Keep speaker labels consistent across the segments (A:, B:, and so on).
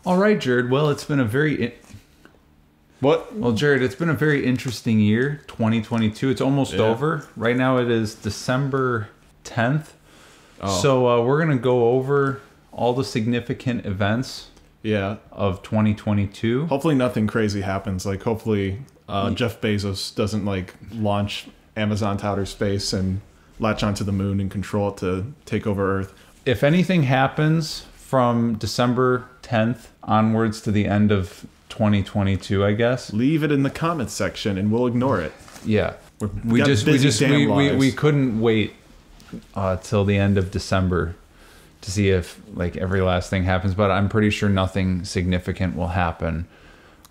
A: All right, Jared. Well, it's been a very...
B: What?
A: Well, Jared, it's been a very interesting year, 2022. It's almost over. Right now it is December 10th.
B: Oh.
A: So we're going to go over all the significant events of 2022.
B: Hopefully nothing crazy happens. Like, hopefully Jeff Bezos doesn't, like, launch Amazon to outer space and latch onto the moon and control it to take over Earth.
A: If anything happens from December 10th onwards to the end of 2022, I guess.
B: Leave it in the comments section and we'll ignore it.
A: Yeah.
B: We
A: couldn't wait till the end of December to see if like every last thing happens, but I'm pretty sure nothing significant will happen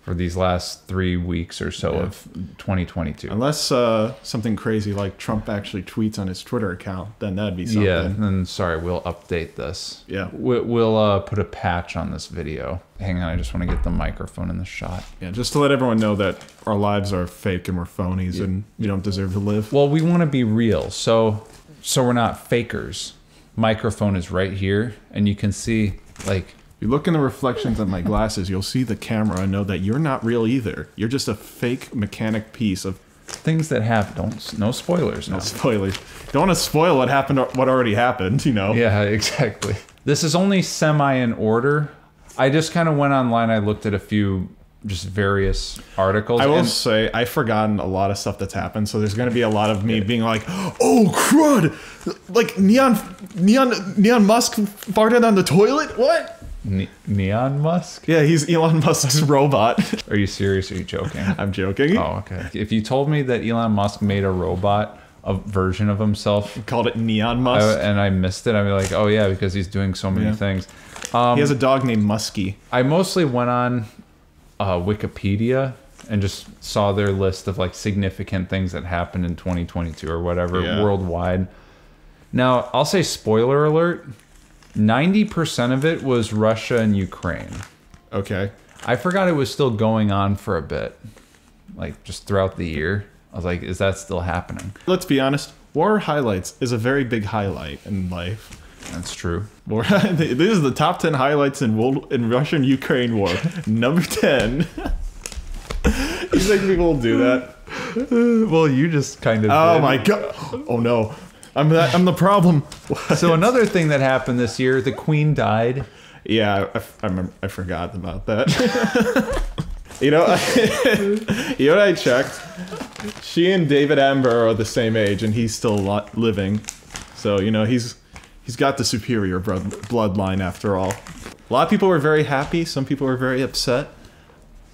A: for these last 3 weeks or so of 2022.
B: Unless something crazy like Trump actually tweets on his Twitter account, then that'd be something.
A: Yeah, then sorry, we'll update this.
B: Yeah.
A: We'll put a patch on this video. Hang on, I just want to get the microphone in the shot.
B: Yeah, just to let everyone know that our lives are fake and we're phonies and we don't deserve to live.
A: Well, we want to be real, so we're not fakers. Microphone is right here, and you can see, like...
B: You look in the reflections of my glasses, you'll see the camera and know that you're not real either. You're just a fake mechanic piece of...
A: Things that happen. No spoilers.
B: No spoilers. Don't want to spoil what happened, what already happened, you know?
A: Yeah, exactly. This is only semi in order. I just kind of went online, I looked at a few just various articles.
B: I will say, I've forgotten a lot of stuff that's happened, so there's going to be a lot of me being like, oh, crud! Like, Neon Musk farted on the toilet? What?
A: Neon Musk?
B: Yeah, he's Elon Musk's robot.
A: Are you serious or are you joking?
B: I'm joking.
A: Oh, okay. If you told me that Elon Musk made a robot, a version of himself,
B: called it Neon Musk,
A: and I missed it, I'd be like, oh yeah, because he's doing so many things.
B: He has a dog named Muskie.
A: I mostly went on Wikipedia and just saw their list of like significant things that happened in 2022 or whatever worldwide. Now, I'll say spoiler alert, 90% of it was Russia and Ukraine.
B: Okay.
A: I forgot it was still going on for a bit, like just throughout the year. I was like, is that still happening?
B: Let's be honest, war highlights is a very big highlight in life.
A: That's true.
B: This is the top 10 highlights in Russia-Ukraine war. Number 10. You think people will do that?
A: Well, you just kind of
B: Oh
A: did.
B: my god. Oh no. I'm the problem.
A: So another thing that happened this year, the Queen died.
B: Yeah, I remember. I forgot about that. You know what I checked? She and David Attenborough are the same age, and he's still living. So you know he's got the superior bloodline after all. A lot of people were very happy. Some people were very upset.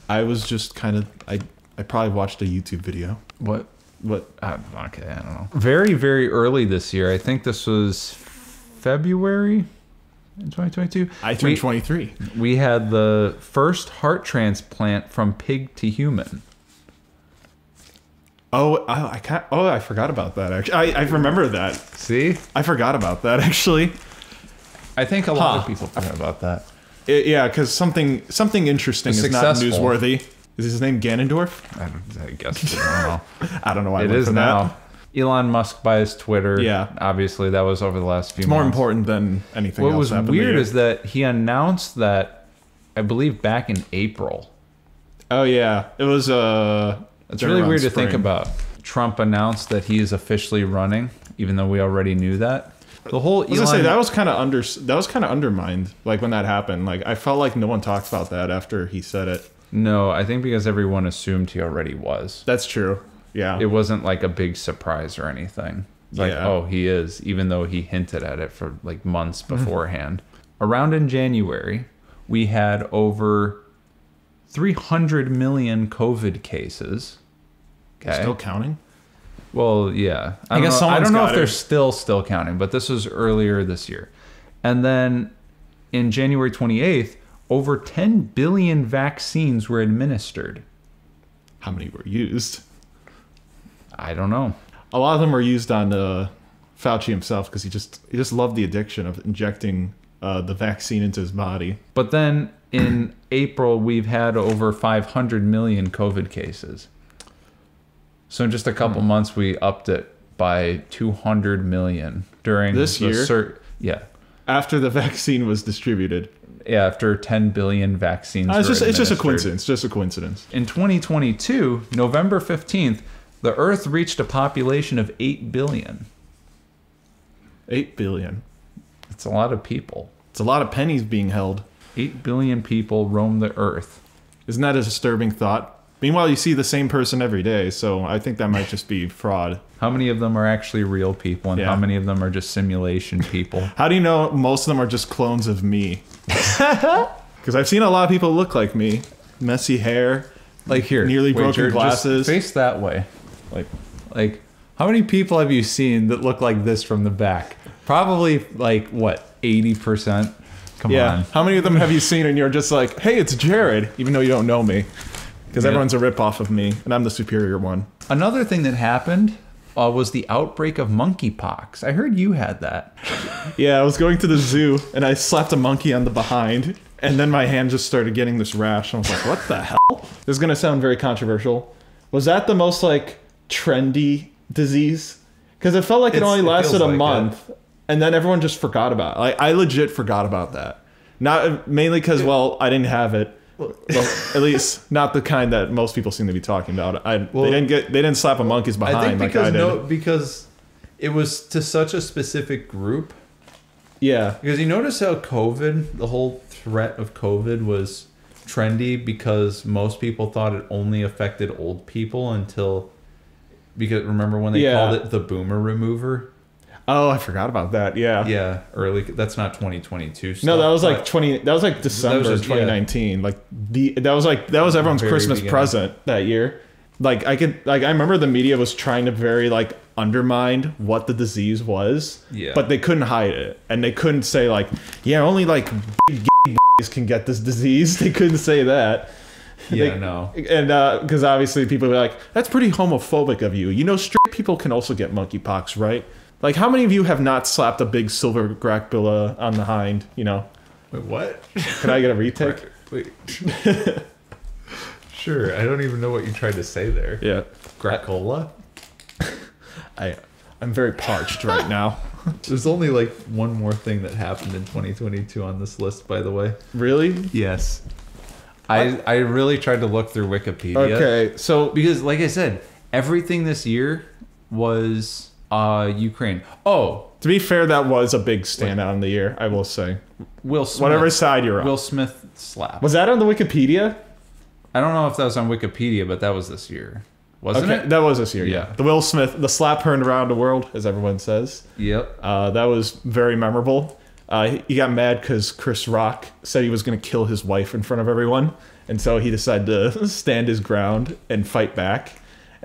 B: I was just kind of I probably watched a YouTube video.
A: What? Okay, I don't know. Very, very early this year. I think this was February in 2022.
B: I turned 23.
A: We had the first heart transplant from pig to human.
B: Oh, I forgot about that. Actually, I remember that.
A: See?
B: I forgot about that actually.
A: I think a lot of people forgot about that.
B: Yeah, because something interesting is not newsworthy. Is his name Ganondorf?
A: I guess. I don't know.
B: I don't know why
A: it is now. Elon Musk buys Twitter.
B: Yeah.
A: Obviously, that was over the last few months.
B: More important than anything else.
A: What was weird is that he announced that, I believe, back in April.
B: Oh, yeah. It was...
A: It's really weird to think about. Trump announced that he is officially running, even though we already knew that. The whole Elon...
B: I was gonna say, that was kind of undermined, like, when that happened. Like, I felt like no one talked about that after he said it.
A: No, I think because everyone assumed he already was.
B: That's true. Yeah.
A: It wasn't like a big surprise or anything. Like, oh, he is, even though he hinted at it for like months beforehand. Around in January, we had over 300 million COVID cases. Okay.
B: Still counting?
A: Well, yeah.
B: I guess
A: I don't know if they're
B: to...
A: still counting, but this was earlier this year. And then in January 28th, over 10 billion vaccines were administered.
B: How many were used?
A: I don't know.
B: A lot of them were used on Fauci himself because he just loved the addiction of injecting the vaccine into his body.
A: But then in April, we've had over 500 million COVID cases. So in just a couple months, we upped it by 200 million during
B: this year.
A: Yeah.
B: After the vaccine was distributed.
A: Yeah, after 10 billion vaccines.
B: It's just a
A: administered.
B: coincidence. Just a coincidence.
A: In 2022, November 15th, the Earth reached a population of 8 billion.
B: 8 billion.
A: It's a lot of people.
B: It's a lot of pennies being held.
A: 8 billion people roam the Earth.
B: Isn't that a disturbing thought? Meanwhile, you see the same person every day, so I think that might just be fraud.
A: How many of them are actually real people, and how many of them are just simulation people?
B: How do you know most of them are just clones of me? Because I've seen a lot of people look like me. Messy hair,
A: like here,
B: nearly broken glasses.
A: Just face that way. Like, how many people have you seen that look like this from the back? Probably like what, 80%? Come on.
B: How many of them have you seen and you're just like, hey, it's Jared, even though you don't know me? Because everyone's a ripoff of me, and I'm the superior one.
A: Another thing that happened was the outbreak of monkeypox. I heard you had that.
B: Yeah, I was going to the zoo, and I slapped a monkey on the behind, and then my hand just started getting this rash, and I was like, what the hell? This is going to sound very controversial. Was that the most, like, trendy disease? Because it felt like it only lasted a month, and then everyone just forgot about it. Like, I legit forgot about that. Not mainly because, well, I didn't have it. Well, at least not the kind that most people seem to be talking about. They didn't slap a monkey's behind. I think because
A: because it was to such a specific group.
B: Yeah,
A: because you notice how the whole threat of COVID was trendy because most people thought it only affected old people because remember when they called it the boomer remover.
B: Oh, I forgot about that. Yeah.
A: Yeah, early. That's not 2022 stuff.
B: No, that was like That was like December 2019. Like that was everyone's Christmas present that year. I remember the media was trying to very like undermine what the disease was. Yeah. But they couldn't hide it, and they couldn't say like, yeah, only like big gay boys can get this disease. They couldn't say that.
A: Yeah, no.
B: And because obviously people were like, that's pretty homophobic of you. You know, straight people can also get monkeypox, right? Like, how many of you have not slapped a big silver gracbilla on the hind, you know?
A: Wait, what?
B: Can I get a retake?
A: Wait. Sure, I don't even know what you tried to say there.
B: Yeah.
A: Gracola?
B: I'm very parched right now.
A: There's only like one more thing that happened in 2022 on this list, by the way.
B: Really?
A: Yes. I really tried to look through Wikipedia.
B: Okay, so...
A: Because, like I said, everything this year was... Ukraine. Oh,
B: to be fair, that was a big standout in the year, I will say.
A: Will Smith.
B: Whatever side you're on.
A: Will Smith slap.
B: Was that on the Wikipedia?
A: I don't know if that was on Wikipedia, but that was this year. Wasn't it?
B: That was this year, yeah. The Will Smith, the slap heard around the world, as everyone says.
A: Yep.
B: That was very memorable. He got mad because Chris Rock said he was going to kill his wife in front of everyone. And so he decided to stand his ground and fight back.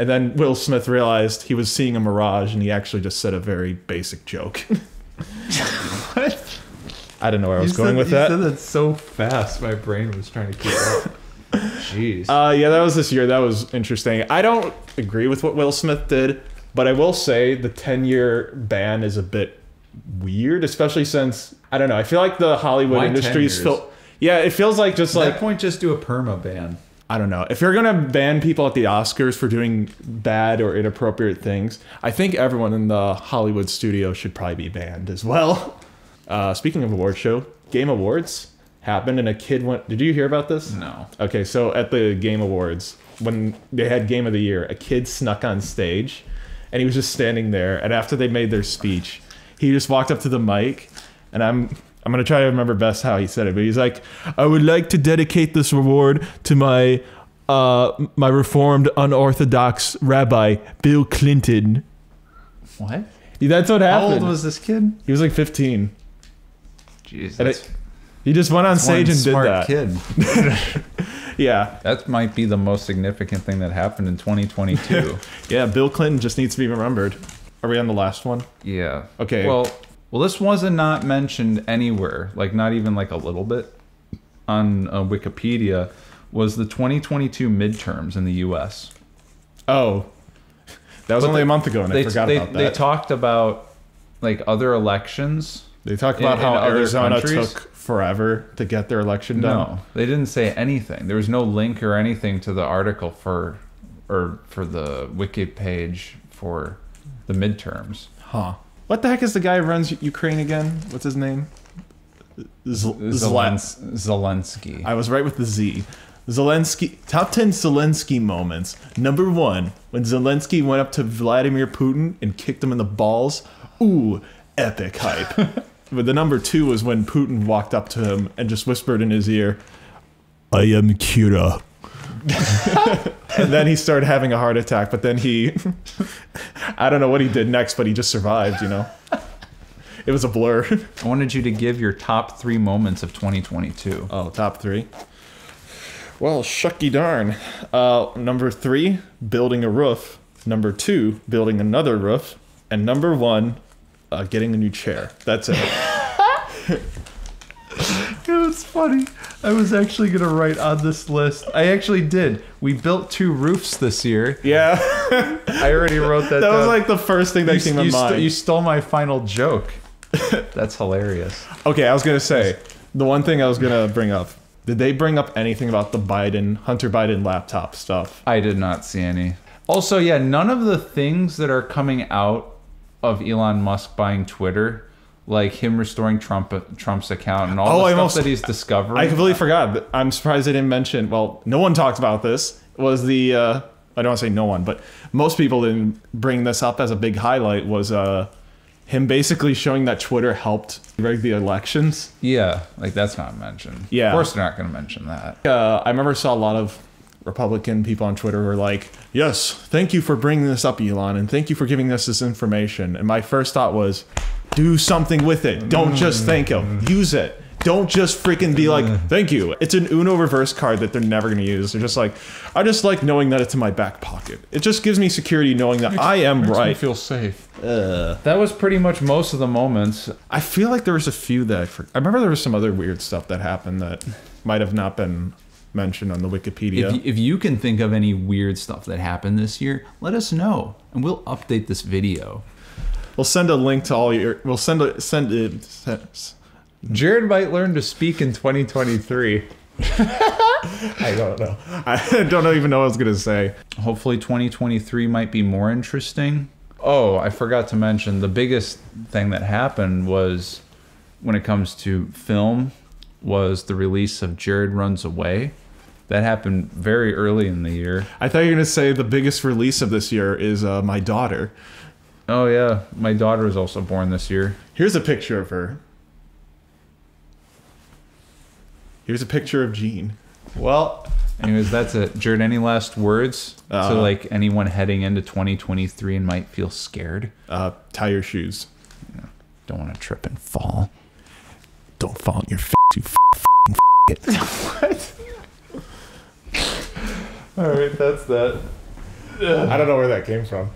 B: And then Will Smith realized he was seeing a mirage, and he actually just said a very basic joke.
A: What?
B: I didn't know where I was going with that.
A: You said that so fast, my brain was trying to keep up. Jeez.
B: Yeah, that was this year. That was interesting. I don't agree with what Will Smith did, but I will say the 10-year ban is a bit weird, especially since, I don't know, I feel like the Hollywood industry's... it feels like just
A: At
B: like...
A: that point, just do a perma ban.
B: I don't know. If you're going to ban people at the Oscars for doing bad or inappropriate things, I think everyone in the Hollywood studio should probably be banned as well. Speaking of award show, Game Awards happened and a kid went... Did you hear about this?
A: No.
B: Okay, so at the Game Awards, when they had Game of the Year, a kid snuck on stage and he was just standing there. And after they made their speech, he just walked up to the mic, and I'm going to try to remember best how he said it, but he's like, I would like to dedicate this award to my reformed unorthodox rabbi, Bill Clinton.
A: What?
B: That's what happened.
A: How old was this kid?
B: He was like 15.
A: Jeez.
B: He just went on stage and did that.
A: Kid.
B: Yeah.
A: That might be the most significant thing that happened in 2022.
B: Yeah, Bill Clinton just needs to be remembered. Are we on the last one?
A: Yeah.
B: Okay.
A: Well, this wasn't not mentioned anywhere, like not even like a little bit on Wikipedia, was the 2022 midterms in the U.S.
B: Oh, that was only a month ago, and I forgot about that.
A: They talked about like other elections.
B: They talked about how Arizona took forever to get their election done.
A: No, they didn't say anything. There was no link or anything to the article for the wiki page for the midterms.
B: Huh. What the heck is the guy who runs Ukraine again? What's his name?
A: Zelensky.
B: I was right with the Z. Zelensky. Top 10 Zelensky moments. Number 1, when Zelensky went up to Vladimir Putin and kicked him in the balls. Ooh, epic hype. But the number 2 was when Putin walked up to him and just whispered in his ear, "I am Kira." And then he started having a heart attack, but then he... I don't know what he did next, but he just survived, you know? It was a blur.
A: I wanted you to give your top 3 moments of 2022.
B: Oh, top 3? Well, shucky darn. Number 3, building a roof. Number 2, building another roof. And number 1, getting a new chair. That's it.
A: It was funny. I was actually going to write on this list. I actually did. We built 2 roofs this year.
B: Yeah.
A: I already wrote that down.
B: That was like the first thing that came to mind.
A: You stole my final joke. That's hilarious.
B: Okay, I was going to say, the one thing I was going to bring up, did they bring up anything about the Hunter Biden laptop stuff?
A: I did not see any. Also, yeah, none of the things that are coming out of Elon Musk buying Twitter, like him restoring Trump's account and all the stuff that he's discovering.
B: I completely forgot. I'm surprised they didn't mention, well, no one talked about this, was the, I don't want to say no one, but most people didn't bring this up as a big highlight, was him basically showing that Twitter helped rig the elections.
A: Yeah, like that's not mentioned.
B: Yeah.
A: Of course they're not going to mention that.
B: I remember saw a lot of Republican people on Twitter who were like, "Yes, thank you for bringing this up, Elon, and thank you for giving us this information." And my first thought was, do something with it. Don't just thank him. Use it. Don't just freaking be like, "Thank you." It's an Uno reverse card that they're never going to use. They're just like, I just like knowing that it's in my back pocket. It just gives me security knowing that I am right.
A: Makes me feel safe. That was pretty much most of the moments.
B: I feel like there was a few that I remember there was some other weird stuff that happened that might have not been mentioned on the Wikipedia.
A: If you can think of any weird stuff that happened this year, let us know and we'll update this video.
B: We'll send a link to all your. We'll send it.
A: Jared might learn to speak in 2023.
B: I don't know. I don't even know what I was gonna say.
A: Hopefully 2023 might be more interesting. Oh, I forgot to mention the biggest thing that happened was, when it comes to film, was the release of Jared Runs Away. That happened very early in the year.
B: I thought you were gonna say the biggest release of this year is my daughter.
A: Oh yeah, my daughter was also born this year.
B: Here's a picture of her. Here's a picture of Jean.
A: Well, anyways, that's it. Jared, any last words to like anyone heading into 2023 and might feel scared?
B: Tie your shoes.
A: Don't want to trip and fall.
B: Don't fall on your you
A: What? All right, that's that.
B: I don't know where that came from.